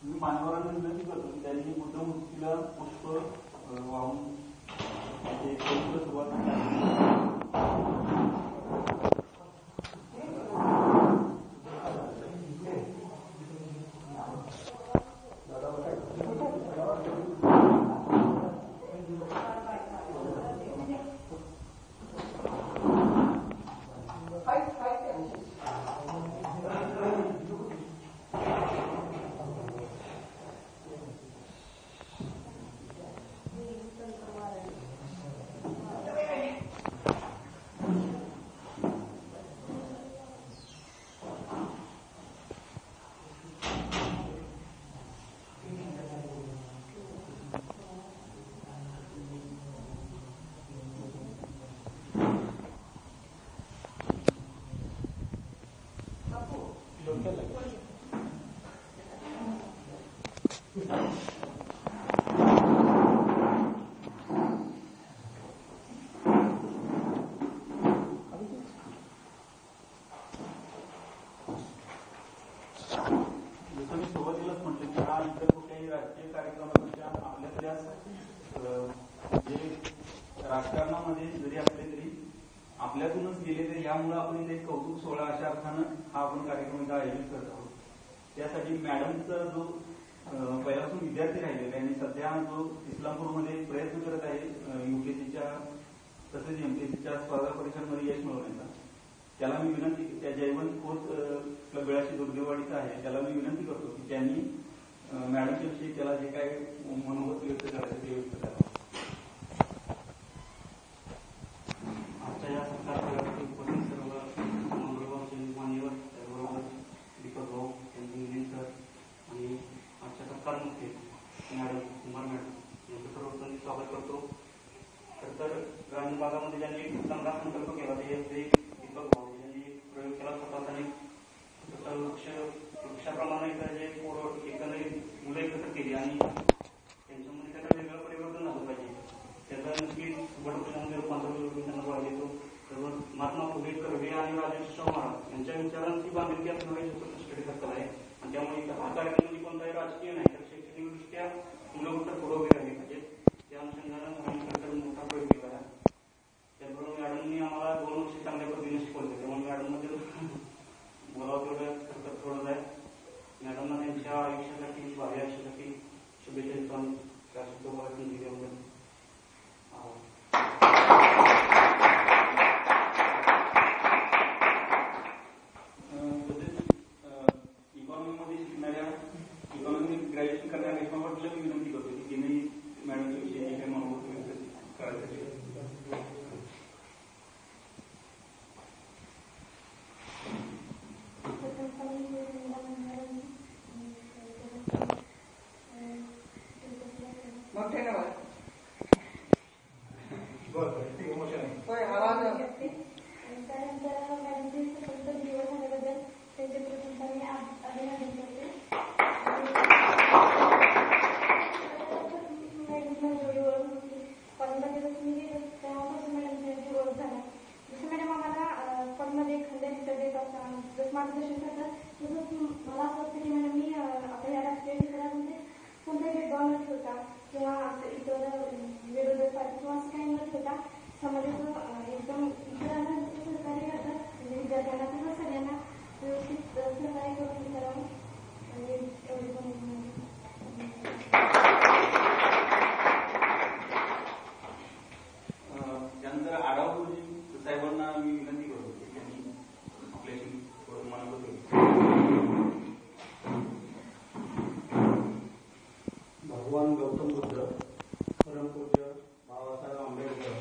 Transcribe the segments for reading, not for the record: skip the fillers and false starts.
मी मान्यवरांना विनंती करतो की त्यांनी बुद्ध मूर्तीला पुष्प वाहून सुरुवात राजकारणामध्ये जरी असले तरी आपल्यातूनच गेले तरी यामुळे आपण इथे कौतुक सोहळा अशा अर्थानं हा आपण कार्यक्रम इथं आयोजित करत आहोत. त्यासाठी मॅडमचा जो पहिल्यापासून विद्यार्थी राहिलेला आहे आणि सध्या जो इस्लामपूरमध्ये प्रयत्न करत आहे युपीएससीच्या तसेच एमपीएससीच्या स्पर्धा परीक्षांमध्ये यश मिळवण्याचा, त्याला मी विनंती, त्या जयवंत खोत बेळाशी दुर्गेवाडीचा आहे, त्याला मी विनंती करतो की त्यांनी मॅडमच्या विषयी त्याला जे काय मनोगत व्यक्त करायचं ते व्यक्त करावं. आजच्या या सत्कार उपस्थित सर्व मंगळवारचे मान्यवर, त्याचबरोबर दीपक भाऊ, त्यांनी सर आणि आजच्या सत्कार मुख्य मॅडम कुमार मॅडम यांचं सर्वप्रथम स्वागत करतो. तर ग्रामीण भागामध्ये ज्यांनी चांगला संकल्प केला ते दीपक भाऊ यांनी प्रयोग केला स्वतःचा वृक्षाप्रमाणे जे एकंदरीत मुलं एकत्र केली आणि त्यांच्यामध्ये त्याचं वेगळं परिवर्तन झालं पाहिजे. त्याचा नक्कीच वटवृक्षामध्ये रूपांतर त्यांना बळ येतो. तर महात्मा फुले, कर्वे आणि राजर्षी महाराज यांच्या विचारांची बांधिलकी असणारे स्टडी सर्कल आहे आणि त्यामुळे हा कार्यक्रम म्हणजे कोणताही राजकीय नाही तर शैक्षणिकदृष्ट्या मुलं कुठं पुढे उभे राहिले पाहिजेत त्या अनुषंगानं मोठा प्रयोग केला आहे. त्याचबरोबर मॅडमनी आम्हाला 2 वर्ष चांगल्या पद्धतीने शिकवले, त्यामुळे मॅडममध्ये बोलावं तेवढं खरं थोडंच आहे. मॅडमना त्यांच्या आयुष्यासाठी, भावी आयुष्यासाठी शुभेच्छा देतो आणि त्या सुद्धा दिल्याबद्दल इकॉनॉमीमध्ये शिकणाऱ्या, इकॉनॉमी ग्रॅज्युएशन करणाऱ्या रेश्माला मी विनंती करतो की तिने मॅडमच्या विषयी जे काही मनोगत व्यक्त करायचं. भगवान गौतम बुद्ध, परमपूज्य बाबासाहेब आंबेडकर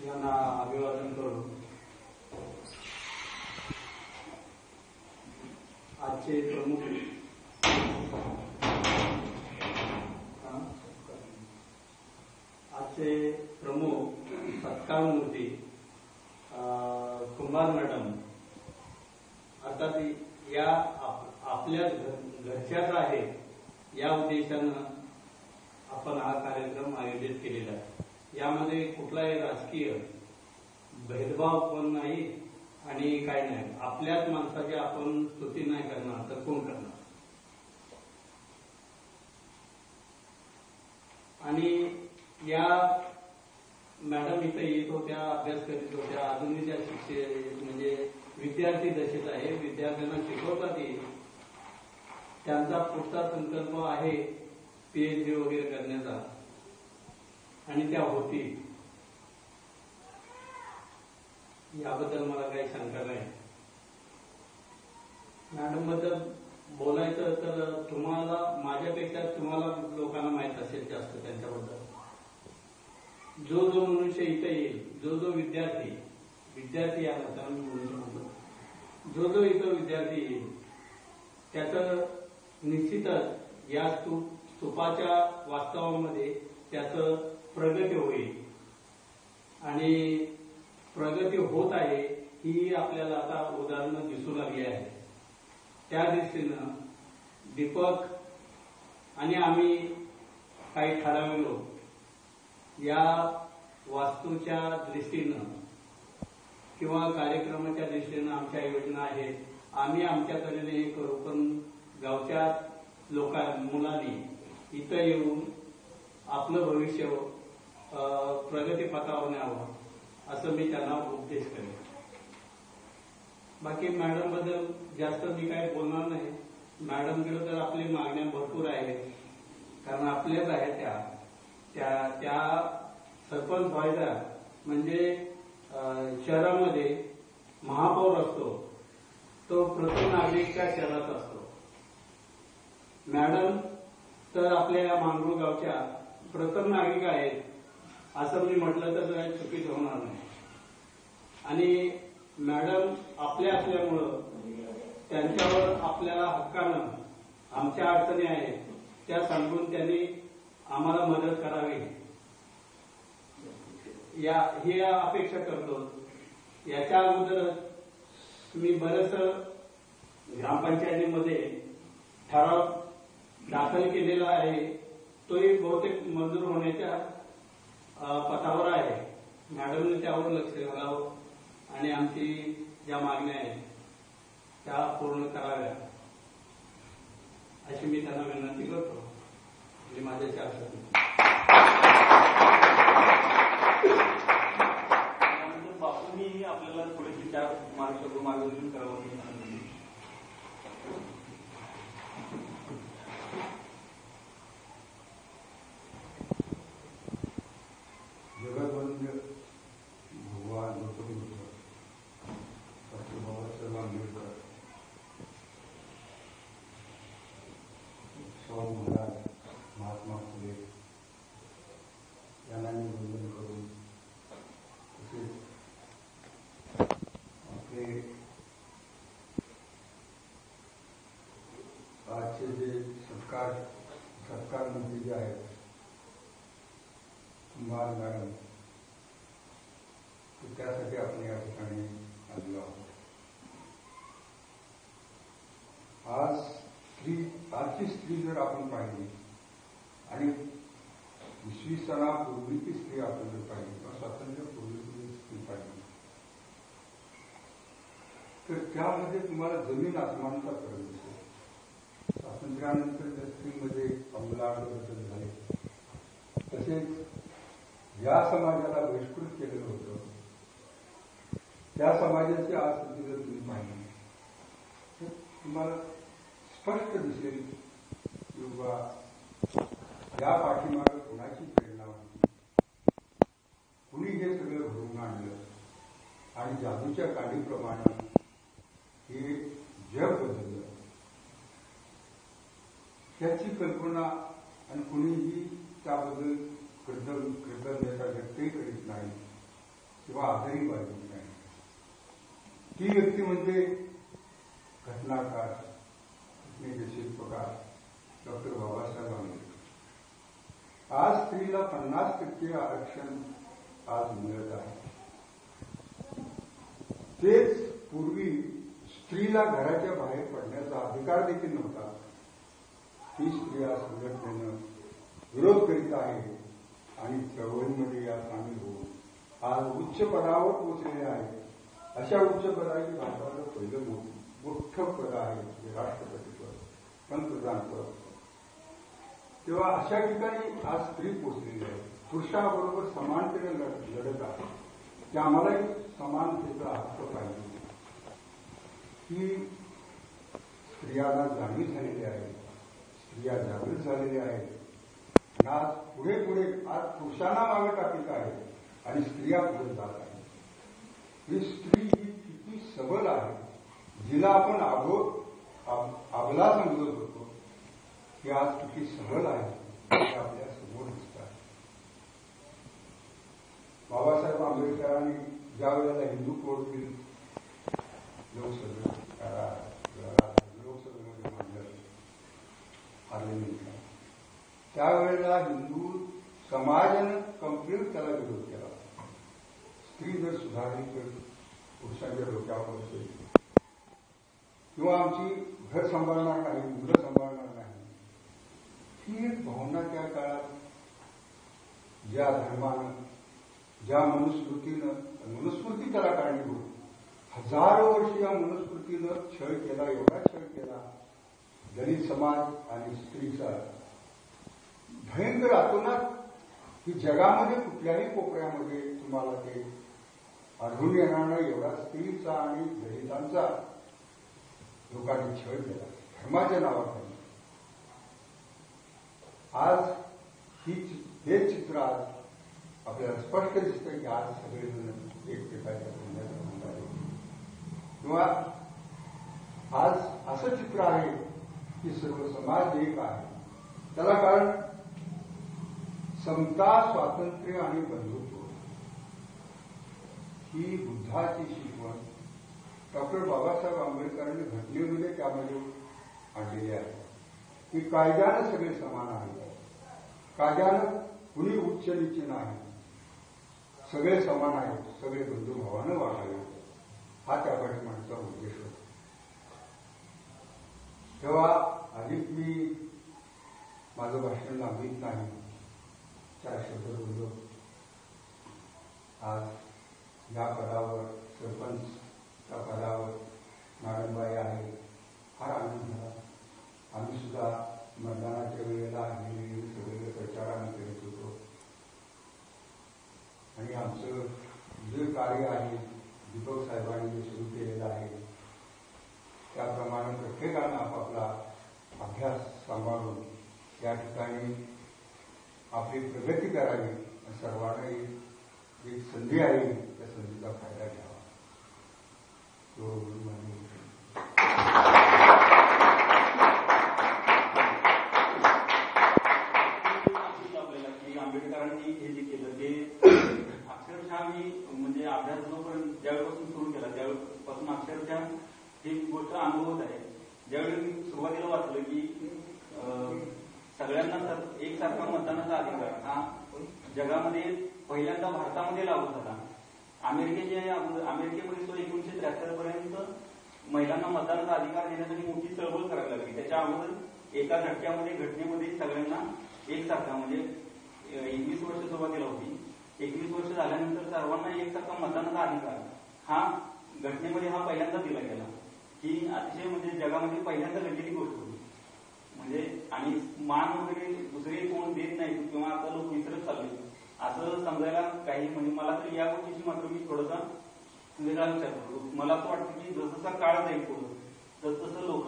यांना अभिवादन करून आजचे प्रमुख सत्कार मूर्ती कुंभार मॅडम, अर्थात या आपल्या घरच्याच आहे या उद्देशानं आपण हा कार्यक्रम आयोजित केलेला आहे. यामध्ये कुठलाही राजकीय भेदभाव पण नाही आणि काय नाही. आपल्याच माणसाची आपण स्तुती नाही करणार तर कोण करणार. आणि या मॅडम इथं येत होत्या, अभ्यास करीत होत्या. अजूनही त्या म्हणजे विद्यार्थी दशेत आहे, विद्यार्थ्यांना शिकवतात. त्यांचा पुढचा संकल्प आहे PhD वगैरे करण्याचा, आणि त्या होती. याबद्दल मला काही शंका नाही. मॅडम बद्दल बोलायचं तर तुम्हाला माझ्यापेक्षा तुम्हाला लोकांना माहित असेल जास्त त्यांच्याबद्दल. जो जो मनुष्य इथे येईल, जो जो विद्यार्थी या नंतर मी मनुष्य म्हणतो, जो इथं विद्यार्थी येईल त्याचं निश्चितच या स्तूपाच्या वास्तवामध्ये त्याचं प्रगती होईल. आणि प्रगती होत आहे ही आपल्याला आता उदाहरणं दिसू लागली आहे. त्या दृष्टीनं दीपक आणि आम्ही काही ठराविलो या वास्तूच्या दृष्टीनं किंवा कार्यक्रमाच्या दृष्टीनं आमच्या योजना आहेत. आम्ही आमच्या तऱ्हेने हे करू, पण गावच्या मुलांनी इथं येऊन आपलं भविष्य प्रगतीपथावर न्यावं असं मी त्यांना उपदेश करेन. बाकी मॅडम बद्दल जास्त मी काही बोलणार नाही. मॅडमकडे तर आपली मागण्या भरपूर आहेत, कारण आपल्याच आहेत त्या सरपंच व्हायचा म्हणजे शहरामध्ये महापौर असतो तो प्रति नागरिकच्या शहरात असतो. मॅडम तर आपल्या या मांगरूळ गावच्या प्रथम नागरिक आहेत असं मी म्हटलं तर काही चुकीचं होणार नाही. आणि मॅडम आपल्या असल्यामुळं त्यांच्यावर आपल्याला हक्कानं आमच्या अडचणी आहेत त्या सांगून त्यांनी आम्हाला मदत करावी ही अपेक्षा करतो. याच्या अगोदरच मी बरंच ग्रामपंचायतीमध्ये ठराव दाखल केलेला आहे. तोही बहुतेक मंजूर होण्याच्या पथावर आहे. मॅडमने त्यावर लक्ष घालावं आणि आमची ज्या मागण्या आहेत त्या पूर्ण कराव्या अशी मी त्यांना विनंती करतो. आणि माझ्या चार शब्द बापूंनी आपल्याला थोडीशी चार मार्गदर्शन करावं. जगतवंद्य भगवान गौतम बुद्ध, डॉक्टर बाबासाहेब आंबेडकर, स्वामी महाराज, महात्मा फुले यांना मी वंदन करून तसेच आपले आजचे जे सत्कार मंत्री जे आहेत कुंभार मॅडम, त्यासाठी आपण या ठिकाणी आलेलो आहोत. आजची स्त्री जर आपण पाहिली आणि 20वी सणापूर्वीची स्त्री आपण जर पाहिली किंवा स्वातंत्र्यपूर्वीची स्त्री पाहिली तर त्यामध्ये तुम्हाला जमीन आसमानाचा फरक दिसेल. स्वातंत्र्यानंतर त्या स्त्रीमध्ये आमूलाग्र बदल झाले. तसेच ज्या समाजाला बहिष्कृत केलेलं होतं त्या समाजाची आज स्थिती जर तुम्ही पाहिली तर तुम्हाला स्पष्ट दिसेल की बाबा या पाठीमागे कुणाची प्रेरणा होती, कुणी हे सगळं घडवून आणलं आणि जादूच्या काडीप्रमाणे हे जग बदललं त्याची कल्पना आणि कुणीही त्याबद्दल कृतज्ञता व्यक्तही करीत नाही किंवा आदरही बाळगत नाही. ती व्यक्ती म्हणजे घटनाकार, घटनेचे शिल्पकार डॉक्टर बाबासाहेब आंबेडकर. आज स्त्रीला 50% आरक्षण आज मिळत आहे. तेच पूर्वी स्त्रीला घराच्या बाहेर पडण्याचा अधिकार देखील नव्हता. ती स्त्री आज संघटनेनं विरोध करीत आहे आणि चळवळीमध्ये या सामील होऊन आज उच्च पदावर पोहोचलेल्या आहेत. अशा अशा उच्च पदाची भारताचं पहिलं मोठं पद आहे जे राष्ट्रपती पद, पंतप्रधान पद. तेव्हा अशा ठिकाणी आज स्त्री पोचलेली आहे, पुरुषाबरोबर समानतेने लढत आहे, की आम्हालाही समानतेचा हक्क पाहिजे. ही स्त्रियांना जाणीव झालेली आहे, स्त्रिया जागृत झालेल्या आहेत. आणि आज पुढे पुढे आज पुरुषांना मागे टाकीत आहे आणि स्त्रिया पुढे जात आहेत. ही स्त्री ही किती सबल आहे, जिला आपण अबला समजत होतो, की आज किती सबल आहे हे आपल्या समोर दिसत आहे. बाबासाहेब आंबेडकरांनी ज्या वेळेला हिंदू कोड बिल लोकसभेमध्ये मांडलं पार्लमेंटला, त्यावेळेला हिंदू समाजानं कंप्लीट त्याला विरोध केला. स्त्री जर सुधारली तर पुरुषांच्या डोक्यावर असेल, किंवा आमची घर सांभाळणार नाही, मुलं सांभाळणार नाही, ही एक भावना त्या काळात ज्या धर्मानं, ज्या मनुस्मृती त्याला कारणीभूत, हजारो वर्ष या मनुस्मृतीनं छळ केला, एवढा छळ केला दलित समाज आणि स्त्रीचा. भयंकर आतोनात की जगामध्ये कुठल्याही कोपऱ्यामध्ये तुम्हाला ते आढळून येणार नाही, एवढा स्त्रीचा आणि दलितांचा लोकांनी छळ केला धर्माच्या नावाखाली. आज हे चित्र आज आपल्याला स्पष्ट दिसतं की आज सगळेजण एकमेकाच्या बोलण्याचा भाग आहे. किंवा आज असं चित्र आहे की सर्व समाज एक आहे. त्याला कारण समता, स्वातंत्र्य आणि बंधुत्व ही बुद्धाची शिकवण डॉक्टर बाबासाहेब आंबेडकरांनी घटनेमध्ये त्यामध्ये आणलेली आहे की कायद्यानं सगळे समान आहेत, कायद्यानं कुणी उच्च नीच नाही, सगळे समान आहेत, सगळे बंधुभावानं वागावे, हा त्या पाठीमागचा उद्देश होता. तेव्हा अधिक मी माझं भाषण लांबीत नाही, 4 शब्द बोललो. आज या पदावर, सरपंचच्या पदावर मॅडमबाई आहे, फार आनंद झाला. आम्ही सुद्धा मतदानाच्या वेळेला सगळे प्रचार आम्ही करीत होतो आणि आमचं जे कार्य आहे दीपक साहेबांनी जे सुरू केलेलं आहे त्याप्रमाणे प्रत्येकानं आपापला अभ्यास सांभाळून या ठिकाणी आपली प्रगती करावी. सर्वांना एक संधी आहे, त्या संधीचा फायदा घ्यावा. आपल्याला की आंबेडकरांनी हे जे केलं ते अक्षरशः मी म्हणजे अभ्यास जोपर्यंत ज्यावेळेपासून सुरू केला त्यावेळेपासून अक्षरशः ही गोष्ट अनुभवत आहे. ज्यावेळी मी सुरुवातीला वाचलं की सगळ्यांना एकसारखा मतदानाचा अधिकार हा जगामध्ये पहिल्यांदा भारतामध्ये लागू झाला. अमेरिकेमध्ये तो 1973 पर्यंत महिलांना मतदानाचा अधिकार देण्यासाठी मोठी चळवळ करायला लागली. त्याच्या अगोदर एका घटनेमध्ये सगळ्यांना एकसारखा म्हणजे 21 वर्ष सुरुवातीला होती, 21 वर्ष झाल्यानंतर सर्वांना एकसारखा मतदानाचा अधिकार हा घटनेमध्ये हा पहिल्यांदा दिला गेला. ही अतिशय म्हणजे जगामध्ये पहिल्यांदा घडलेली गोष्ट होती. म्हणजे आणि मान वगैरे दुसरे कोण देत नाही किंवा आता लोक विसरत चालले असं समजायला काही म्हणजे मला तर या गोष्टीची मात्र मी थोडासा वेगळा विचार करतो. मला असं वाटतं की जसं काळ जाईल पुढं तसं लोक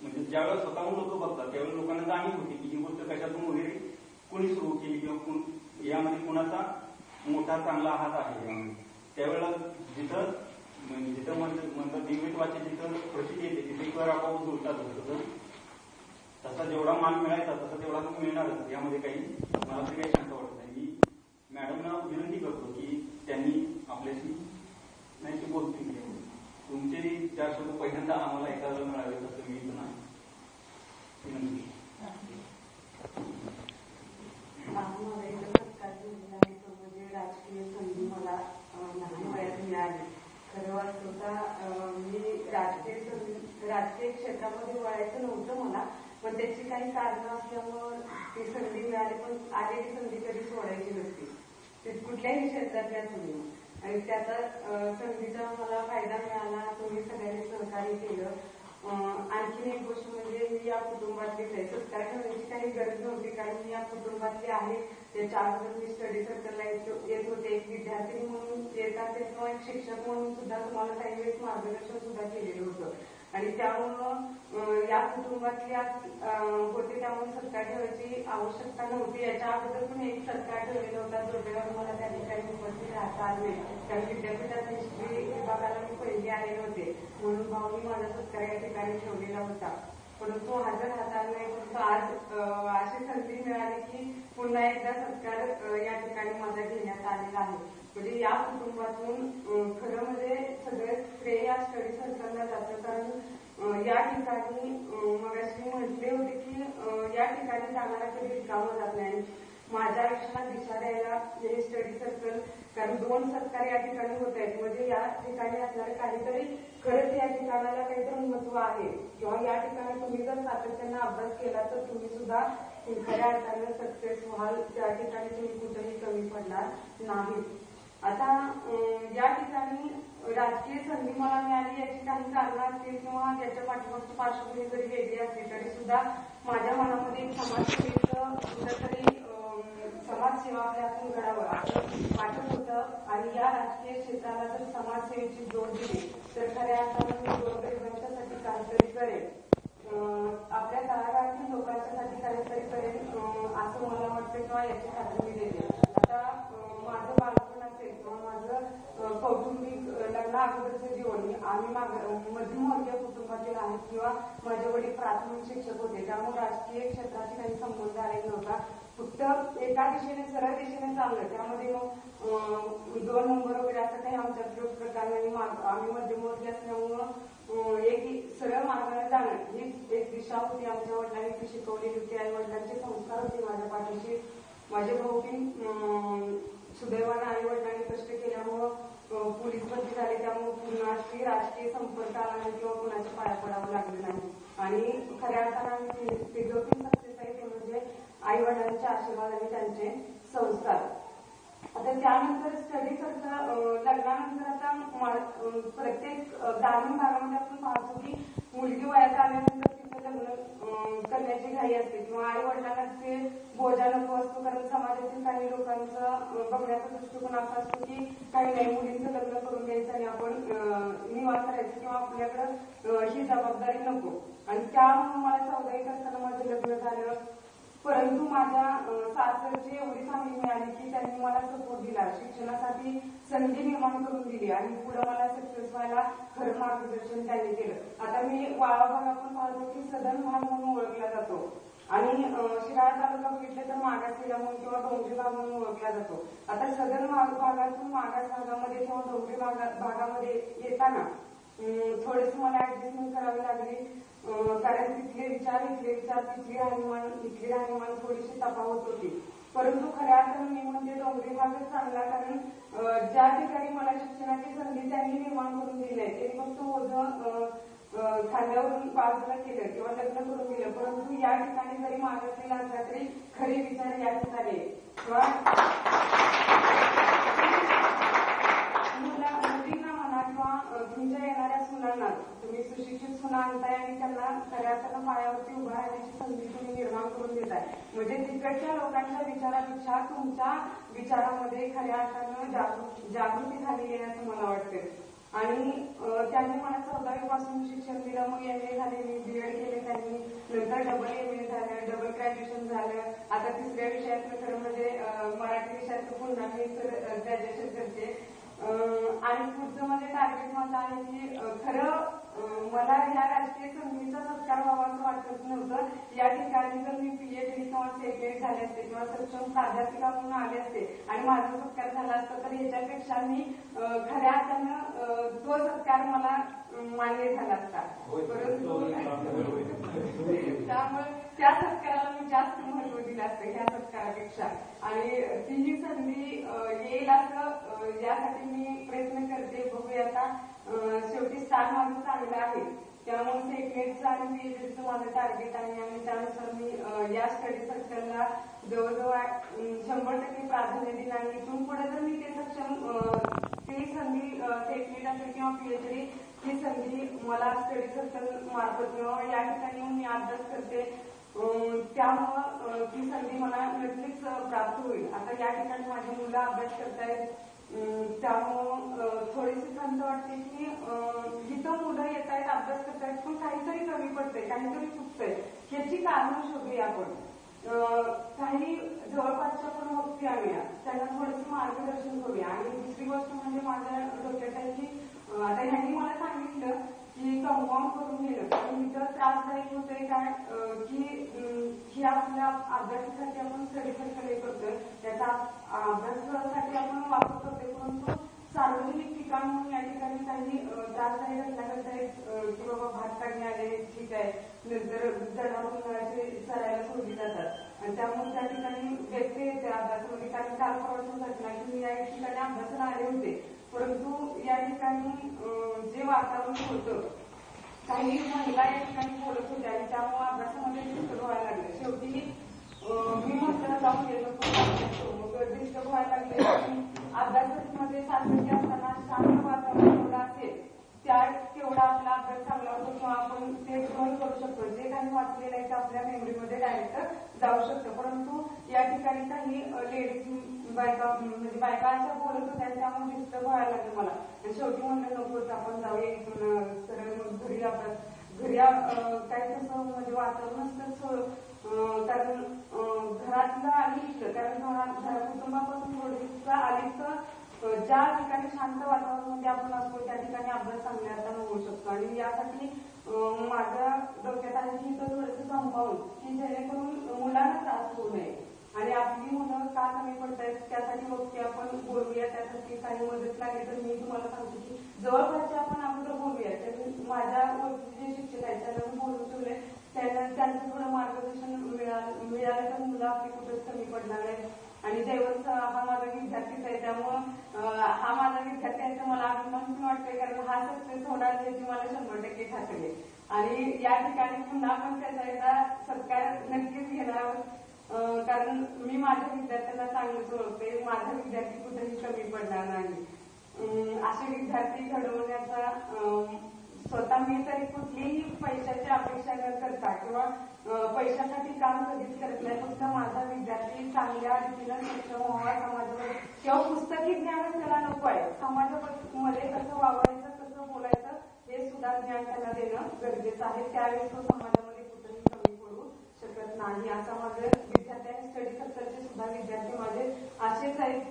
म्हणजे ज्यावेळेस स्वतःहून लोक बघतात त्यावेळेस लोकांना जाणीव होती की ही गोष्ट कशातून वगैरे कुणी सुरू केली किंवा यामध्ये कुणाचा मोठा चांगला हात आहे. त्यावेळेला जिथं म्हणतात दिव्यत्वाची जिथं प्रसिद्धी येते तिथे कर आपोआप जुळतात होतं. तसा जेवढा मान मिळायचा तसा तेवढा तो मिळणारच, यामध्ये काही मला तरी काही शंका वाटत नाही. मी मॅडमना विनंती करतो की त्यांनी आपल्याशी नाही की बोलतील तुमचे 4 शब्द पहिल्यांदा आम्हाला ऐकायला मिळावे तसं मी इथं नाही विनंती. राजकीय संधी मला लहान वयात मिळाली. खरं वास्तवता मी राजकीय क्षेत्रामध्ये वळायचं नव्हतं मला, पण त्याची काही कारणं असल्यामुळं ती संधी मिळाली. पण आलेली संधी कधी सोडायची नसते, ते कुठल्याही क्षेत्रातल्या संधी आणि त्याचा संधीचा मला फायदा हे केलं. आणखीन एक गोष्ट म्हणजे मी या कुटुंबातलीच आहे. सत्कार ठेवण्याची काही गरज नव्हती, कारण मी या कुटुंबातली आहे. त्याच्या अगोदर मी स्टडी सर्कलला येत होते. एक विद्यार्थी म्हणून येत असेल किंवा एक शिक्षक म्हणून सुद्धा तुम्हाला काही वेळेस मार्गदर्शन सुद्धा केलेलं होतं. आणि त्यामुळं या कुटुंबातल्या होते, त्यामुळे सत्कार ठेवायची आवश्यकता नव्हती. याच्या अगोदर पण एक सत्कार ठेवलेला होता, दुर्दैवाने मला त्या ठिकाणी उपस्थित राहता आले नाही, कारण विद्यापीठात हिस्ट्री विभागाला मी पहिली आलेले होते, म्हणून भाऊनी माझा सत्कार या ठिकाणी ठेवलेला होता. परंतु हजर राहता आले नाही. परंतु आज अशी संधी मिळाली की पुन्हा एकदा सत्कार या ठिकाणी माझा घेण्यात आलेला आहे. म्हणजे या कुटुंबातून खरं म्हणजे सगळे श्रेय या स्टडी सर्कलला जातं, कारण या ठिकाणी मगाशी म्हटले होते की या ठिकाणी जाणारा कधी रिकामा जात नाही. माझ्या आयुष्याला दिशा द्यायला हे स्टडी सर्कल, कारण 2 सत्कार या ठिकाणी होत आहेत, म्हणजे या ठिकाणी असणारे काहीतरी खरंच या ठिकाणाला काहीतरी महत्व आहे, किंवा या ठिकाणी तुम्ही जर सातत्याने अभ्यास केला तर तुम्ही सुद्धा खऱ्या अर्थानं सक्सेस व्हाल. त्या ठिकाणी तुम्ही कुठेही कमी पडणार नाही. आता या ठिकाणी राजकीय संधी मला मिळाली याची काही कारणं असतील किंवा याच्या पाठीमागची पार्श्वभूमी जरी वेगळी असली तरी सुद्धा माझ्या मनामध्ये एक समाजसेवेचं कुठेतरी समाजसेवा आपल्या हातून घडावं असं वाटत होतं. आणि या राजकीय क्षेत्राला जर समाजसेवेची जोड दिली तर खऱ्या अर्थानं मी गोरगरिबांच्यासाठी काहीतरी करेल, आपल्या तळागाळातील लोकांच्यासाठी काहीतरी करेल असं मला वाटतं, किंवा याची खात्री मी देते. आता माझं बालपण असेल किंवा माझं कौटुंबिक लग्ना अगोदरचं जीवन, आम्ही मध्यमवर्गीय कुटुंबातील आहेत, किंवा माझे वडील प्राथमिक शिक्षक होते, त्यामुळे राजकीय क्षेत्राशी काही संबंध आलेला नव्हता. फक्त एका दिशेने सरळ दिशेने चाललं, त्यामध्ये मग 2 नंबर वगैरे असं काही आमच्याकडे प्रकार नाही. आम्ही मध्यमवर्गीय असल्यामुळं एक सरळ मार्गाने जाणं हीच एक दिशा होती. आमच्या वडिलांनी ती शिकवलेली होती. आई वडिलांचे संस्कार होते माझ्या पाठीशी. माझे भाऊ सुदैवाने आई वडिलांनी कष्ट केल्यामुळं पोलीस भरती झाले, त्यामुळे कुणाशी राजकीय संपर्क आला नाही किंवा कुणाच्या पाया पडावं लागलं नाही. आणि खऱ्या अर्थानं तिघं सक्सेस आहे ते म्हणजे आई वडिलांचे आशीर्वाद आणि त्यांचे संस्कार. आता त्यानंतर स्टडी करता लग्नानंतर आता प्रत्येक ग्रामीण भागामध्ये आपण पाहतो की मुलगी वयात आल्यानंतर तिचं लग्न करण्याची घाई असते, किंवा आई वडिलांना ते बोजा नको असतो, कारण समाजातील काही लोकांचा बघण्याचा दृष्टिकोन असा असतो की काही नाही, मुलींचं लग्न करून द्यायचं आणि आपण निवांत राहायचं, किंवा आपल्याकडं ही जबाबदारी नको. आणि त्यामुळे मला 14वीत असताना माझं लग्न झालं. परंतु माझ्या सासरची एवढी चांगली मिळाली की त्यांनी मला सपोर्ट दिला, शिक्षणासाठी संधी निर्माण करून दिली, आणि पुढे मला सक्सेस व्हायला खरं मार्गदर्शन त्यांनी केलं. आता मी वाळा भाग आपण पाहतो की सदन भाग म्हणून ओळखला जातो, आणि शिराळा तालुका बघितलं तर मागासलेला म्हणून किंवा डोंगरी भाग म्हणून ओळखला जातो. आता सदन भागातून मागास भागामध्ये किंवा डोंगरी भागामध्ये येताना थोडीस मला ऍडजस्टमेंट करावी लागली, कारण तिथले विचार तिथली राहणीमान थोडीशी तफावत होती. परंतु खऱ्या अर्थानं मी म्हणजे डोंगरी भागच चांगला, कारण ज्या ठिकाणी मला शिक्षणाची संधी त्यांनी निर्माण करून दिली आहे, ते फक्त ओझं खांद्यावरून बाजूला केलं किंवा लग्न करून दिलं. परंतु या ठिकाणी जरी मागासलेला असला तरी खरे विचार या ठिकाणी किंवा मुलींना म्हणा किंवा तुमच्या येणाऱ्या सुनांना तुम्ही सुशिक्षित सुना आणताय आणि त्यांना खऱ्या अर्थानं पायावरती उभा राहण्याची संधी तुम्ही निर्माण करून देताय. म्हणजे तिकडच्या लोकांच्या विचारापेक्षा तुमच्या विचारामध्ये खऱ्या अर्थानं जागृती झालेली आहे असं मला वाटतं. आणि त्यांनी मला 14वी पासून शिक्षण दिलं, मग MA झाले, मी BEd केले त्यांनी, नंतर डबल MA झालं, डबल ग्रॅज्युएशन झालं. आता 3ऱ्या विषयातलं खरं म्हणजे मराठी विषयाचं पुन्हा मी ग्रॅज्युएशन करते. आणि पुढचं म्हणजे टार्गेट माझं आहे की खरं मला ह्या राजकीय संधीचा सत्कार व्हावा असं वाटत नव्हतं. या ठिकाणी जर मी PhD किंवा CPhD झाले असते किंवा सक्षम प्राध्यापिका म्हणून आले असते आणि माझा सत्कार झाला असता तर ह्याच्यापेक्षा मी खऱ्या अर्थानं तो सत्कार मला मान्य झाला असता. परंतु त्यामुळे त्या सत्काराला मी जास्त महत्व दिलं असतं ह्या सत्कारापेक्षा, आणि तीही संधी येईल असं यासाठी मी प्रयत्न करते. बघूया आता शेवटी स्थान माझं चांगलं आहे, त्यामुळे सेटनेटचं आणि पीएचडीचं माझं टार्गेट आहे आणि त्यानुसार मी या स्टडी सर्कलला जवळजवळ 100% प्राधान्य दिलं आणि इथून पुढे जर मी ते ती संधी सेटनेट असेल किंवा पीएचडी ही संधी मला स्टडी सर्कल मार्फत किंवा या ठिकाणी मी अभ्यास करते त्यामुळं ती संधी मला नक्कीच प्राप्त होईल. आता या ठिकाणी माझी मुलं अभ्यास करतायत त्यामुळं थोडीशी खंत वाटते की जिथं मुलं येत आहेत अभ्यास करतायत पण काहीतरी कमी पडतंय काहीतरी चुकतंय ह्याची कारणं शोधूया आपण. काही जवळपासच्या पण व्यक्ती आणूया त्यांना थोडंसं मार्गदर्शन करूया. आणि दुसरी गोष्ट म्हणजे माझ्या डोक्यात आहे की आता ह्यांनी मला सांगितलं की कंपाऊंड करून घेणं आणि इथं त्रासदायक होतंय काय की आपल्या अभ्यासासाठी आपण स्टडी सर्कल हे करतोय त्याचा अभ्यासासाठी आपण वापर करतोय परंतु सार्वजनिक ठिकाण म्हणून या ठिकाणी काही त्रासदायक घटना घडतायत की बाबा भात काढणे आले ठीक आहे नंतर जनावरांचे चरायला सोडली जातात आणि त्यामुळे त्या ठिकाणी व्यत्यय येते अभ्यासामध्ये कारण काल परवाची घटना की मी या ठिकाणी अभ्यासाला आले होते परंतु या ठिकाणी जे वातावरण होतं काही महिला या ठिकाणी बोलत होत्या आणि त्यामुळे अभ्यासामध्ये डिस्टर्ब व्हायला लागले. शेवटी मी म्हटलं जाऊन येतो मग डिस्टर्ब व्हायला लागले आणि अभ्यासामध्ये सातत्य असताना शांत वातावरण जेवढं असेल तेवढा आपला अभ्यास चांगला होतो किंवा आपण ते ग्रहण करू शकतो. जे काही वाचलेलं आहे ते आपल्या मेमरीमध्ये डायरेक्ट जाऊ शकतं. परंतु या ठिकाणी काही लेडीज बायका अशा बोलत होत्या त्यामुळे डिस्टर्ब व्हायला लागलं मला आणि शेवटी म्हणलं नकोच आपण जाऊया इथून सरळ मग घरी काही तसं म्हणजे वातावरण असतं कारण घरातलं आणि इथलं कारण कुटुंबापासून थोडं आलीचं ज्या ठिकाणी शांत वातावरणामध्ये आपण असतो त्या ठिकाणी अभ्यास चांगल्या अर्थानं होऊ शकतो. आणि यासाठी माझ्या डोक्यात आहे की इथं थोडंसं कंपाऊंड की जेणेकरून मुलांना त्रास होऊ नये आणि आपली मुलं का कमी पडतायत त्यासाठी बघते आपण बोलूया. त्यासाठी काही मदत लागली तर मी तुम्हाला सांगते की जवळपासच्या आपण अगोदर बोलूया. तर माझ्या जे शिक्षक आहेत त्यांना मी बोलून ठेवले त्यांचं थोडं मार्गदर्शन मिळालं तर मुलं आपली कुठेच कमी पडणार नाही. आणि जयवंत हा माझा विद्यार्थीच आहे त्यामुळं हा माझा विद्यार्थी आहे तर मला अभिमान पण वाटतोय कारण हा सक्सेस होणार याची मला 100% खात्री आहे. आणि या ठिकाणी पुन्हा आपण त्याचा एकदा सत्कार नक्कीच घेणार आहोत कारण मी माझ्या विद्यार्थ्यांना चांगलंच ओळखते. माझा विद्यार्थी कुठेही कमी पडणार नाही. असे विद्यार्थी घडवण्याचा स्वतः मी तरी कुठलीही पैशाची अपेक्षा न करता किंवा पैशासाठी काम कधीच करत नाही. फक्त माझा विद्यार्थी चांगल्या रीतीनं सक्षम व्हावा समाजामध्ये किंवा पुस्तकी ज्ञान त्याला नको आहे. समाजामध्ये कसं वावरायचं कसं बोलायचं हे सुद्धा ज्ञान त्याला देणं गरजेचं आहे. त्यावेळेस तो समाजामध्ये कुठेही कमी पडू शकत नाही. असा माझे विद्यार्थी आणि स्टडी सर्कलचे सुद्धा विद्यार्थी माझे असेच आहेत.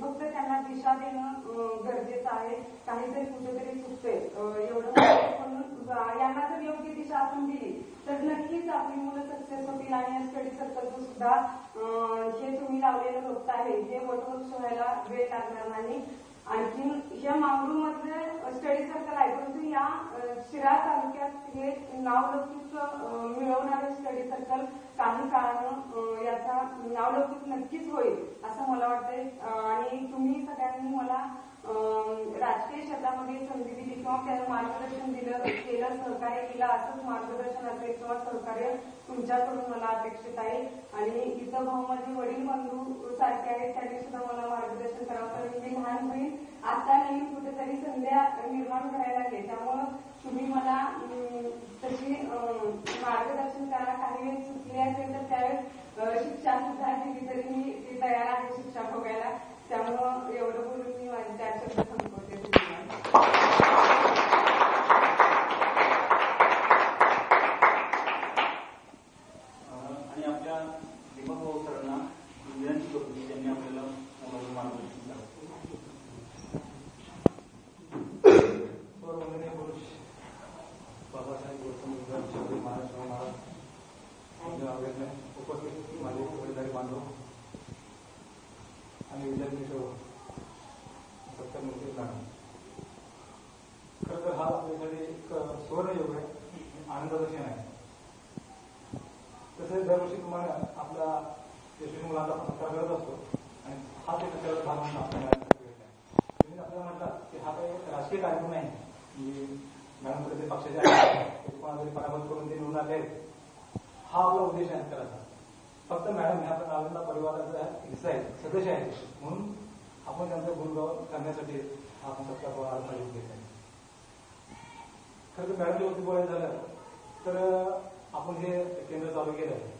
फक्त त्यांना दिशा देणं गरजेचं आहे. काहीतरी कुठेतरी चुकते एवढं यांना जर योग्य दिशा आपण दिली तर नक्कीच आपली मुलं सक्सेस होतील. आणि स्टडी सर्कलचं सुद्धा हे तुम्ही लावलेलं रोपट आहे हे वटवृक्ष व्हायला वेळ लागणार नाही. आणखी या मांगरूळमधले स्टडी सर्कल आहे परंतु या शिराळा तालुक्यात हे नावलौकिक मिळवणारे स्टडी सर्कल काही काळानं याचा नावलौकिक नक्कीच होईल असं मला वाटतंय. आणि तुम्ही सगळ्यांनी मला राजकीय क्षेत्रामध्ये संधी दिली किंवा त्याला मार्गदर्शन केलं सहकार्य केलं असंच मार्गदर्शन असेल किंवा सहकार्य तुमच्याकडून मला अपेक्षित आहे. आणि इथं भाऊ माझे वडील बंधू सारखे आहेत त्यांनी सुद्धा मला मार्गदर्शन करावं कारण मी लहान बहीण आता नवीन कुठेतरी संध्या निर्माण करायला लागले त्यामुळं तुम्ही मला तशी मार्गदर्शन करा. काही वेळ चुकले असेल तर त्यावेळेस शिक्षा सुद्धा दिली तरी मी ती तयार आहे शिक्षा भोगायला. त्यामुळं एवढं बोलून मी माझे 4 शब्द संपवते. आणि आपल्या दीपक भाऊ सरांना विनंती करतो की त्यांनी आपल्याला मार्गदर्शन करावं. सर्वमान्य पुरुष बाबासाहेब गौतम महाराष्ट्र महाराज उपस्थित माझे वडीलधारी बांधव आणि विद्यार्थी सत्यामूर्ती मॅडम. खरं तर हा आपल्यासाठी एक सुवर्णयोग आहे आनंदाचा क्षण आहे. तसेच दरवर्षी तुम्हाला आपल्या यशस्वी मुलांचा सत्कार करत असतो आणि हा ते सत्कार भाग म्हणून आपल्याला आपल्याला म्हटलं की हा काही राजकीय कार्यक्रम नाही की मॅडम प्रत्येक पक्षाचे आहेत कोणातरी पराभूत करून ते निवडून आले हा आपला उद्देश आहे करायचा. फक्त मॅडम ह्या नालंदा परिवाराचा हिस्सा आहे, सदस्य आहे, म्हणून आपण त्यांचा गुणगाव करण्यासाठी आपण सत्ता आयोजित घेत आहे. खरं तर मॅडमच्या वरती बोलायचं झालं तर आपण हे केंद्र चालू केलं आहे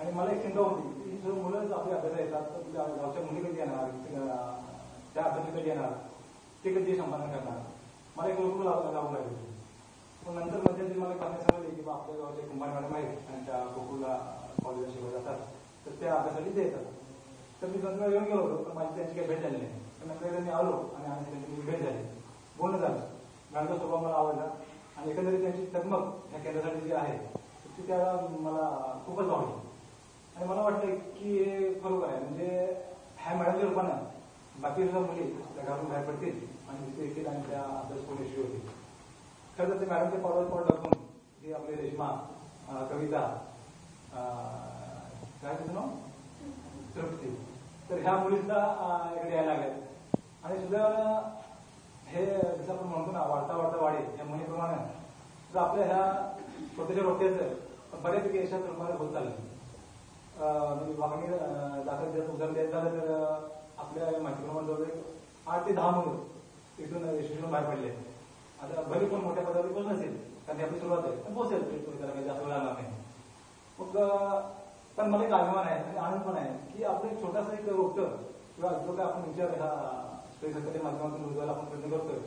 आणि मला एक चिंता होती की ही सर्व मुलंच आपल्या अभ्यास येतात तर तुझ्या गावच्या मुली कधी येणार, त्या अभ्यासी कधी येणार, ते कधी संपादन करणार, मला एक लोक लावून लागली. पण नंतर मध्यंतरी मला कारण सांगितले की आपल्या गावचे कुंभार मॅडम आहेत आणि त्या गोकुळला कॉलेजला शिकवत जातात तर त्या अभ्यासासाठी ते येतात. तर मी नंतर येऊन गेलो होतो पण माझी त्यांची काही भेट झाली नाही. पण नंतर मी आलो आणि त्यांची भेट झाली, बोलणं झालं. मॅडमचा स्वभाव मला आवडला आणि एकंदरीत त्यांची चकमक ह्या केंद्रासाठी जी आहे ती त्याला मला खूपच आवडली आणि मला वाटलं की हे खरोखर आहे. म्हणजे ह्या मॅडमच्या रूपानं बाकी सुद्धा मुली त्या घरातून बाहेर पडतील आणि तिथे येतील आणि त्या अभ्यास कोण यशस्वी होतील. खरं तर ते मॅडमचे पावलावर पाऊल टाकून जे आपले रेश्मा, कविता, काय तिचं नाव तृप्ती, तर ह्या मुली सुद्धा इकडे यायला लागल्यात आणि सुद्धा हे जसं आपण म्हणतो ना वाढता वाढता वाढेल या म्हणीप्रमाणे तर आपल्या ह्या स्वतःच्या रोट्याचं बऱ्यापैकी यशात रूपाने होत चाललं. वागणी दाखल जर उदाहरण द्यायचं झालं तर आपल्या माहितीप्रमाणे जवळ 8 ते 10 मुलं इथून यशस्वीतून बाहेर पडले. आता भले पण मोठ्या पदावर पोहोच नसेल कारण आपली सुरुवात आहे पण पोहोचेल त्याला काही जास्त वेळ लागणार नाही. मग पण मला एक अभिमान आहे आणि आनंद पण आहे की आपलं एक छोटासा एक रोपटं किंवा जो काय आपण विचार ह्या स्पेस संस्थेच्या माध्यमातून रुजवायला आपण प्रयत्न करतोय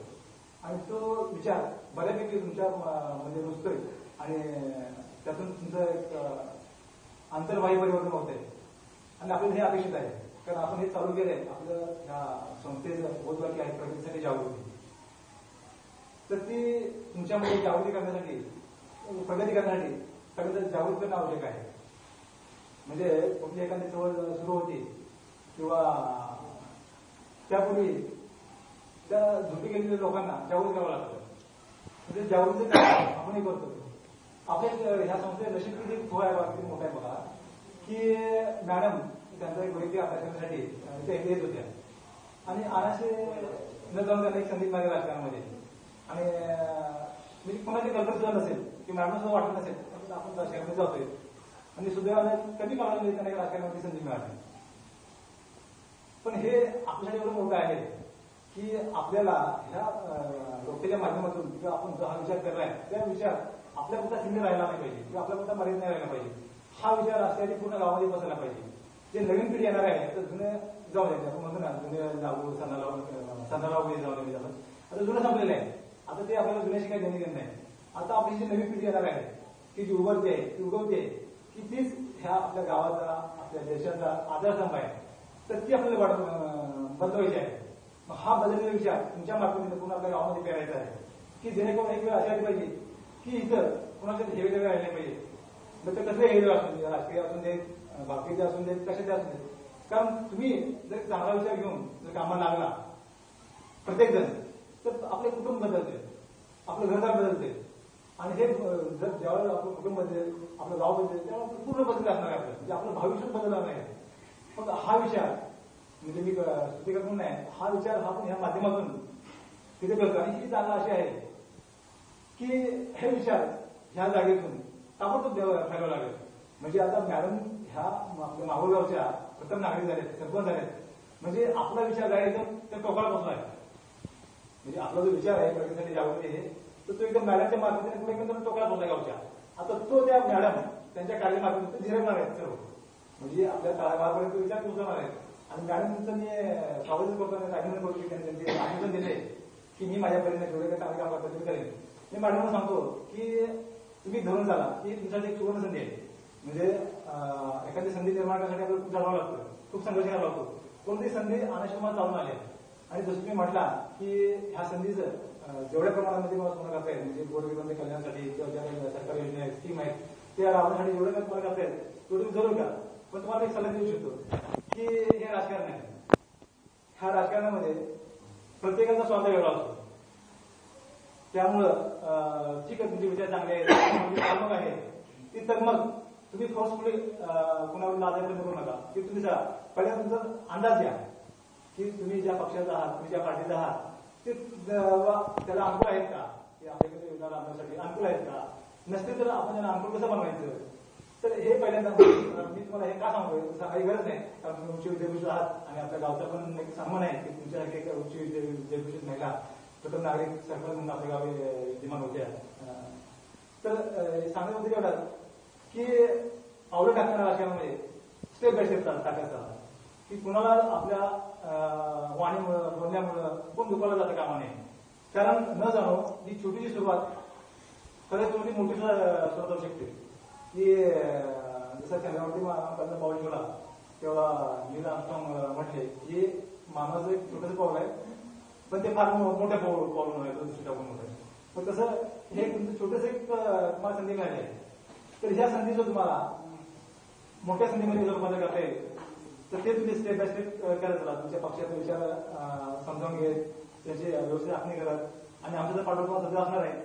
आणि तो विचार बऱ्यापैकी तुमच्या म्हणजे रुजतोय आणि त्यातून तुमचं एक आंतरवाही परिवर्तन होत आहे आणि आपल्याला हे अपेक्षित आहे कारण आपण हे चालू केलंय आपलं ह्या संस्थेचं बोधवाक्य आहे प्रगतीसाठी जागृती. तर ती तुमच्यामध्ये जागृती करण्यासाठी प्रगती करण्यासाठी सगळं जागृत करणं आवश्यक आहे. म्हणजे कुठली एखादी चळवळ सुरू होती किंवा त्यापूर्वी त्या झोपी गेलेल्या लोकांना जागृत करावं लागतं. म्हणजे जागृतीचं काम आपणही करतो. आपल्या ह्या संस्थेत नशीब किती खूप आहे किती मोठा आहे बघा की मॅडम त्यांचा एक वैयक्तिक अभ्यास करण्यासाठी त्या येत होत्या आणि अनाशे न जाऊन त्यांना एक संधी मिळाली राजकारणामध्ये आणि म्हणजे कोणाची कल्पना सुद्धा नसेल की मॅडम सुद्धा वाटत नसेल आपण राजकारणामध्ये जातोय आणि सुदैवाने कधी काळामध्ये त्यांना राजकारणामध्ये संधी मिळाली. पण हे आपल्यासाठी एवढं मोठं आहे की आपल्याला ह्या लोकतेच्या माध्यमातून किंवा आपण जो हा विचार करलाय त्या विचार आपल्या पुरता सीमित राहिला नाही पाहिजे किंवा आपल्या पुरता मर्यादित नाही राहिला पाहिजे. हा विचार राष्ट्राची पूर्ण गावामध्ये बसायला पाहिजे. जे नवीन पिढी येणार आहे तर जुने जाऊ द्यायचे आपण म्हणतो ना जुने लागू सणाला वगैरे जाऊ द्यायचे आपण आता जुनं संपलेलं आहे. आता ते आपल्याला जुन्याशी काही देणे घेणं नाही. आता आपली जी नवी पिढी येणार आहे की जी उभरते ती उगवते की तीच ह्या आपल्या गावाचा आपल्या देशाचा आधारस्तंभ आहे तर ती आपल्याला बदलवायची आहे. मग हा बदललेला विचार तुमच्या मार्फतीने पुन्हा आपल्या गावामध्ये पेरायचा आहे की जेणेकरून एक वेळ अशी आली पाहिजे की इथं कुणाच्या हेवेदेवे राहिले पाहिजे. मग ते कसले हेवेदेवे असून दे राजकीय असून दे बाकीचे असून दे कशाचे असून दे कारण तुम्ही जर चांगला विचार घेऊन जर कामाला लागला प्रत्येक जण तर आपले कुटुंब बदलते, आपलं घरदार बदलते आणि हे जर ज्यावेळेला आपलं कुटुंब बदलेल आपलं गाव बदलेल त्यावेळेला पूर्ण बदल असणार आहे आपलं म्हणजे आपलं भविष्य बदलणार नाही. मग हा विचार म्हणजे मी स्तुती करून नाही हा विचार हा आपण ह्या माध्यमातून तिथे करतो आणि ही जागा अशी आहे की हे विचार ह्या जागेतून ताबडतोब फैलावं लागेल. म्हणजे आता मॅडम ह्या आपल्या माहूरगावच्या प्रथम नागरिक झालेत, सरपंच झालेत म्हणजे आपला विचार जायचं तर टोकाला पोचला आहे. म्हणजे आपला जो विचार आहे प्रगतीसाठी जागृती आहे तर तो एकदम मॅडमच्या मार्फतीने पुढे एकदम टोकाला पोचला गावच्या. आता तो त्या मॅडम त्यांच्या कार्यमार्फत झिरवणार आहेत सर्व म्हणजे आपल्या तळागाळापर्यंत विचार पोहोचवणार आहेत. आणि मॅडमचं मी स्वागत करतो अभिनंदन करतो की त्यांनी त्यांचे आश्वासन दिले की मी माझ्या परीने जेवढे काही चांगले काम करतो करेन. मी मॅडमला सांगतो की तुम्ही धरून चाला की तुमच्यासाठी एक सुवर्ण संधी आहे. म्हणजे एखादी संधी निर्माण करण्यासाठी आपल्याला खूप जाणवं लागतं, खूप संघर्ष करावा लागतो. कोणती संधी अनाश्रमात चालून आली आणि जसं तुम्ही म्हटला की ह्या संधीचं जेवढ्या प्रमाणामध्ये मला पूर्ण करता येईल म्हणजे गोरगरिबांच्या कल्याणासाठी किंवा ज्या सरकारी योजना आहेत स्कीम आहेत त्या राबवण्यासाठी जेवढे काही तुम्हाला करता येईल तेवढे तुम्ही जरूर करा. पण तुम्हाला एक सल्ला देऊ शकतो की हे राजकारण आहे. ह्या राजकारणामध्ये प्रत्येकाचा स्वार्थ वेगळा असतो. त्यामुळं ठीक आहे तुमचे विचार चांगले आहेत तगमग आहे ती तगमग तुम्ही फोर्सफुली कुणावर लादायचा प्रयत्न करू नका की तुम्ही पहिल्या तुमचा अंदाज घ्या की तुम्ही ज्या पक्षाचा आहात तुम्ही ज्या पार्टीचा आहात ते त्याला अनुकूल आहेत का की आपल्याकडे योजना आणण्यासाठी अनुकूल आहेत का, नसतील तर आपण त्यांना अनुकूल कसं बनवायचं. तर हे पहिल्यांदा मी तुम्हाला हे का सांगतोय सांगायची गरज नाही, कारण तुम्ही उच्च विद्यापीठ आहात आणि आपल्या गावचा पण एक सन्मान आहे की तुमच्यासारखे एक उच्च विद्यापीठ महिला प्रथम नागरिक सरपंच म्हणून आपल्या गावी विद्यमान होत्या. तर सांगत होते एवढं की पावलं टाकणाऱ्या राजकारणामध्ये स्टेप बाय स्टेप टाकायचा की कुणाला आपल्या वाणीमुळं बोलण्यामुळं कोण दुखावलं जातं कामा नये. कारण न जाणो ही छोटीशी सुरुवात खरंच मोठी सुरुवात होऊ शकते. की जसं चंद्रावरती पाऊल ठेवला तेव्हा नील आर्मस्ट्रॉंग म्हटले की मानवाचं एक छोटंसं पाऊल आहे पण ते फार मोठ्या पाऊल आहे, दृष्टी टाकून मोठं आहे. पण तसं हे तुमचं छोटंसं एक तुम्हाला संधी मिळाली आहे. तर ह्या संधीचं तुम्हाला मोठ्या संधीमध्ये जर रूपांतर करता येईल तर ते तुम्ही स्टेप बाय स्टेप करत राहा. तुमच्या पक्षाचे विचार समजावून घेत त्याची व्यवस्थित आखणी करत आणि आमचा जर पाठोपाठ सध्या असणार आहे.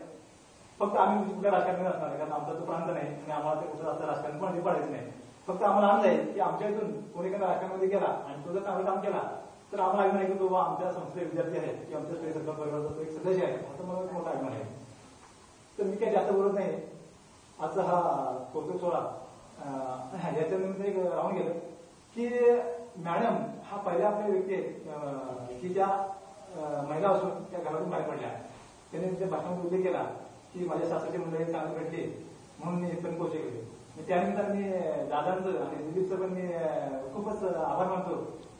फक्त आम्ही कुठल्या राजकारणी असणार आहे कारण आमचा तो प्रांत नाही आणि आम्हाला ते कुठं असं राजकारण पण पाडायचं नाही. फक्त आम्हाला आनंद आहे की आमच्या इथून कोणी एखाद्या राजकारणामध्ये गेला आणि तो जर चांगलं काम केला तर आम्हाला अभिमान आहे की बाबा आमच्या संस्थेचे विद्यार्थी आहेत की आमच्या स्त्री सरकार परिवाराचा एक सदस्य आहे असं मला एक मोठा अभिमान आहे. तर मी काही जास्त बोलत नाही. आजचा हा कौतुक सोहळा याच्या निमित्त एक राहून गेलं की मॅडम हा पहिला आपल्या व्यक्ती आहे की ज्या महिला असून त्या घरातून बाहेर पडल्या. त्याने त्या भाषणामध्ये उल्लेख केला की माझ्या सासूची मुलं चांगली घडली म्हणून मी इथपर्यंत पोहोचले गेले. त्यानिमित्तानं मी दादांचं आणि दिलीपचं पण मी खूपच आभार मानतो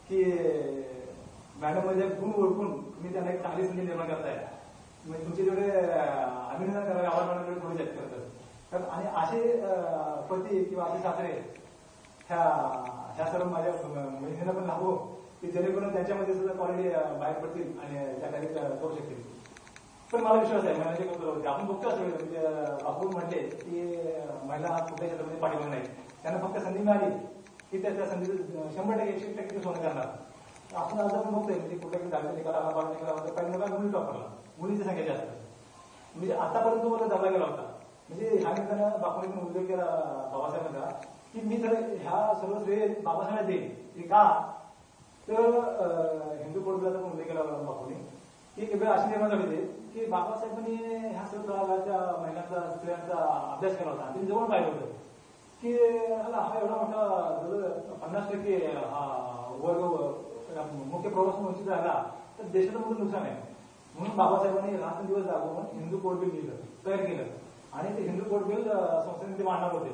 की मॅडम म्हणजे गुण ओळखून तुम्ही त्यांना एक चांगली संधी निर्माण करताय. म्हणजे तुमचे जेवढे अभिनंदन करायला आभार मानण्याकडे थोडे जास्त करतात. आणि असे पती किंवा असे सासरे ह्या सर्व माझ्या महिन्यांना पण लाभो की जेणेकरून त्यांच्यामध्ये सुद्धा क्वालिटी बाहेर पडतील आणि त्या काही करू शकतील. पण मला विश्वास आहे महिलांचे कौतुक होते. आपण बघतो असं म्हणजे बापू म्हटले की महिला कुठल्या क्षेत्रामध्ये पाठीमागे नाही. त्यांना फक्त संधी मिळाली की त्या संधीचं 100% 100% सोनं करणार. आपण आज आपण बघतोय म्हणजे कुठल्याही जागेचा निकाला होता काही लोकांना मुली टॉपरला मुलीची संख्या जास्त म्हणजे आतापर्यंत मला दाबला गेला होता. म्हणजे ह्या निमित्तानं बापूने पण उल्लेख केला बाबासाहेबांचा की मी तर ह्या सर्व श्रेय बाबासाहेब देईन. ते का तर हिंदू कोडचा पण उल्लेख केला बापूने की एक वेळ अशी निर्माण झाली की बाबासाहेबांनी ह्या सर्व महिलांचा स्त्रियांचा अभ्यास केला होता. त्यांनी जवळ पाहिलं होतं की हा एवढा मोठा 50% हा वर्ग मुख्य प्रवास वंचित राहिला तर देशाचं मोठं नुकसान आहे. म्हणून बाबासाहेबांनी रात्रंदिवस जागून हिंदू कोड बिल लिहिलं तयार केलं आणि ते हिंदू कोड बिल संसदेमध्ये मांडणार होते.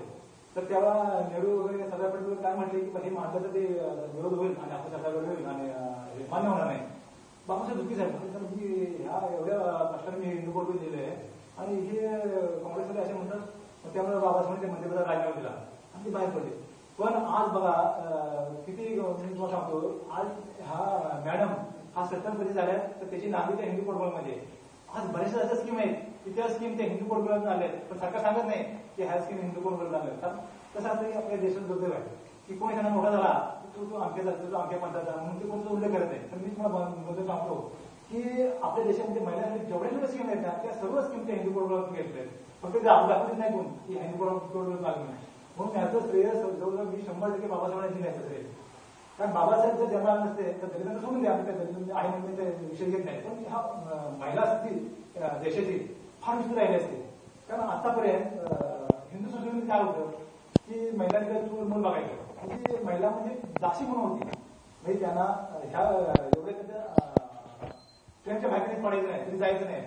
तर तेव्हा नेहरू वगैरे सरदार पटेल काय म्हटले की हे माणसाचं ते विरोध होईल आणि आपल्या सरकारवर होईल आणि हे मान्य होणार नाही. बाबासाहेब दुःखी साहेब तर मी ह्या एवढ्या कष्टाने मी हिंदू कोड बिल लिहिले आणि हे काँग्रेसमध्ये असे म्हणतात त्यामुळे बाबासाहेबांनी ते मंत्रिपदात राजीनामा दिला आणि ते बाहेर पडले. पण आज बघा किती मी तुम्हाला सांगतो आज हा मॅडम हा सरपंचपदी झाल्या तर त्याची नागरिक त्या हिंदू कोडबलमध्ये आज बऱ्याचशा अशा स्कीम आहेत की त्या स्कीम त्या हिंदू कोडबलमध्ये आल्या पण सरकार सांगत नाही की ह्या स्कीम हिंदू कोडबलमध्ये आल्या. कारण कसं असं की आपल्या देशात दुर्दैव आहे की कोणी त्यांना मोठा झाला तो अंक्या जातो तो अंक्या पंचायत म्हणून ते कोणता उल्लेख करत नाही. तर मी तुम्हाला सांगतो की आपल्या देशामध्ये महिलांसाठी जेवढ्या स्कीम आहेत ना त्या सर्व स्कीम त्या हिंदू कोडबलमध्ये घेतल्या आहेत. फक्त ते दाखवत नाही कोण की हिंदू कोडबल लागलं नाही. म्हणून याचं श्रेय जवळजवळ मी 100% बाबासाहेबांना दिलं याचं श्रेय. कारण बाबासाहेब जर जन्माला नसते तर दलितांना सोडून द्या त्या दलित आहे म्हणून ते विषय घेत नाही. पण ह्या महिला असतील देशाची फार विषय राहिले असते. कारण आतापर्यंत हिंदू संस्कृतीमध्ये काय होतं की महिलांचं चूल मूल बघायचं म्हणजे महिला म्हणजे दासी म्हणून होती. म्हणजे त्यांना ह्या एवढे त्यांच्या बाहेर पडायचं नाही तरी जायचं नाही.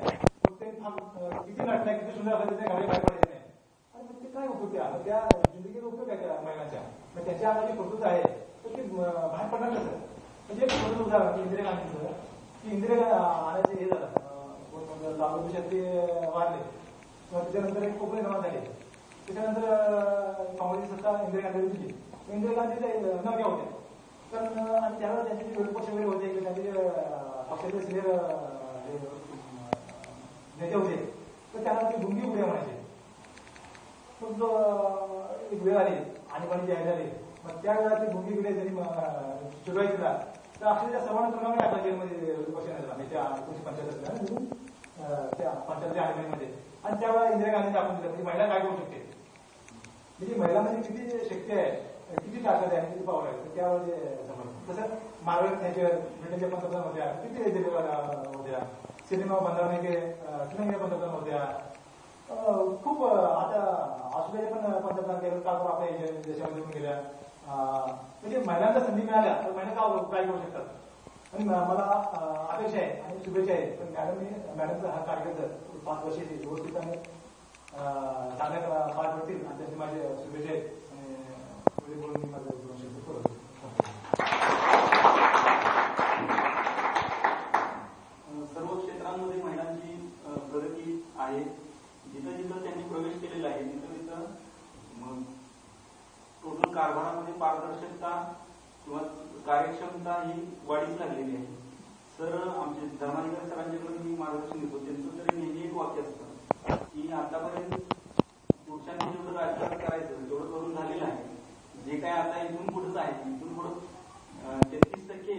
किती नटल्या किती सुंदर असायचं त्या घरी बाहेर पडायचं नाही. आणि ते काय उपयोग त्या जिंदगीचा उपयोग आहे त्या महिलांच्या त्याच्या अंगाची कर्तृत्व आहे तर ते बाहेर पडणार कसं. म्हणजे एक छोटं उदाहरण इंदिरा गांधीचं की इंदिरा आणायचं हे झालं लालू प्रसाद ते वारले त्याच्यानंतर एक कोकणी जमात झाली. त्याच्यानंतर काँग्रेसची सत्ता इंदिरा गांधी दिली. इंदिरा गांधीच्या नव्या होत्या कारण आणि त्यावेळेला त्यांचे जे विरोधी पक्ष वगैरे होते किंवा त्यांचे पक्षाचे सिनियर नेते होते तर त्यांना ते गुंगी उड्या म्हणायचे. मग एक वेळ आली आणीबाणी जाहीर झाली मग त्या वेळा ती भूमी कडे जरी चिडवायची ना तर अक्षरशः सर्वांना तुरुंगामध्ये टाकला जेलमध्ये पक्ष नाही त्या 1975 त्या 75 आणीबाणीमध्ये. आणि त्यावेळेला इंदिरा गांधी टाकून दिलं म्हणजे महिला काय करू शकते म्हणजे महिलांमध्ये किती शक्ती आहे किती ताकद आहे किती पावर आहे त्यावेळेला समजलं. तसं मार्गरेट थॅचर ब्रिटनच्या पंतप्रधान होत्या किती होत्या सिनेमा बंधाने के किती पंतप्रधान होत्या, खूप आता ऑस्ट्रेलिया पण पंतप्रधान केलं का आपल्या देशामध्ये पण गेल्या. म्हणजे महिलांना संधी मिळाल्या तर महिला काय करू शकतात. आणि मला अपेक्षा आहे आणि शुभेच्छा आहे पण मॅडमचा हा कार्यक्रम 5 वर्षे व्यवस्थितपणे चांगल्या पार पडतील आणि त्याची माझे शुभेच्छा आहेत. आणि बोलून मी माझं सर्व क्षेत्रांमध्ये महिलांची प्रगती आहे. जिथं जिथं त्यांनी प्रवेश केलेला आहे तिथं तिथं टोटल कारभारामध्ये पारदर्शकता किंवा कार्यक्षमता ही वाढीस लागलेली आहे. सर आमचे धर्माधिकारी सरांच्याकडे मी मार्गदर्शन घेतो. त्यांचं तरी नेहमी एक वाक्य असतं की आतापर्यंत पुरुषांनी जेवढं राजकारण करायचं जेवढं करून झालेलं आहे, जे काय आता इथून पुढेच आहे, इथून पुढं 33%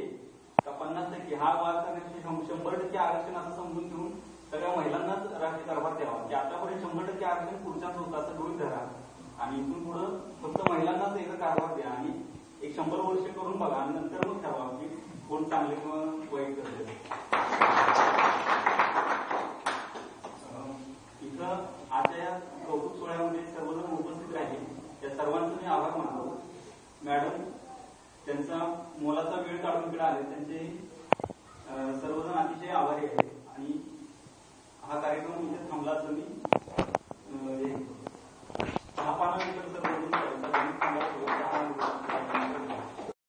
का 50% हा वाद करण्याचे 100% आरक्षण असं समजून घेऊन सगळ्या महिलांनाच राजकीय कारभार द्यावा. की आतापर्यंत 100% आरक्षण पुरुषांचं होतं असं गृहीत धरा आणि इथून पुढं फक्त महिलांनाच एकदा कारभार द्या आणि एक 100 वर्ष करून बघा आणि नंतर मग ठरवा की कोण चांगले किंवा वाईट करते. इथं आजच्या या कौतुक सोहळ्यामध्ये सर्वजण उपस्थित राहिले त्या सर्वांचे मी आभार मानतो. मॅडम त्यांचा मोलाचा वेळ काढून इकडे आले, त्यांचे